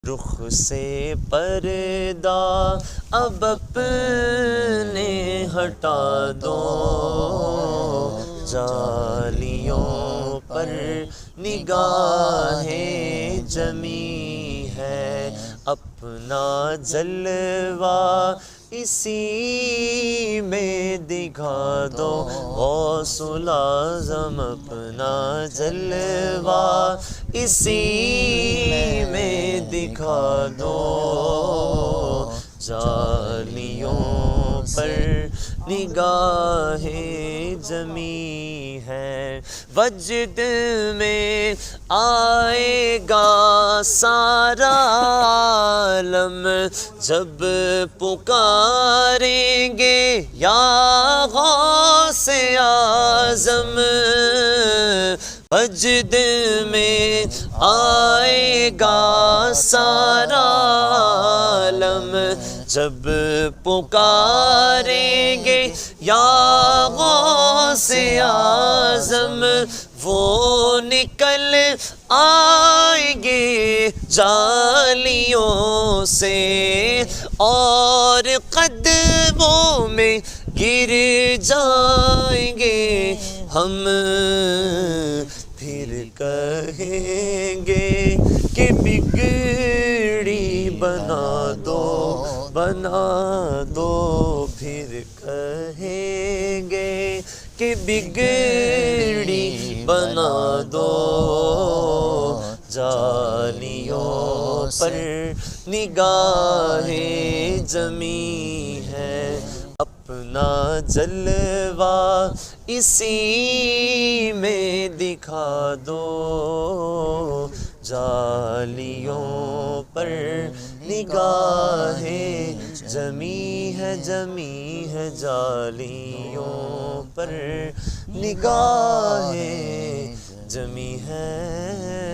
رخ سے پردہ اب اپنے ہٹا دو، جالیوں پر نگاہیں جمی ہے، اپنا جلوہ اسی میں دکھا دو، غوث الاعظم اپنا جلوہ اسی میں دکھا دو، جالیوں پر نگاہیں جمی ہے، وجد میں آئے گا سارا عالم جب پکاریں گے یا غوث اعظم، وجد میں آئے گا سارا عالم جب پکاریں گے یا غوث اعظم، وہ نکل آئیں گے جالیوں سے اور قدموں میں گر جائیں گے، ہم پھر کہیں گے کہ بگڑی بنا دو، بنا دو، پھر کہیں گے کہ بگڑی بنا دو، جالیوں پر نگاہیں جمی ہے، اپنا جلوہ اسی میں دکھا دو، جالیوں پر نگاہیں جمی ہے، جمی ہے، جالیوں پر نگاہیں جمی ہے۔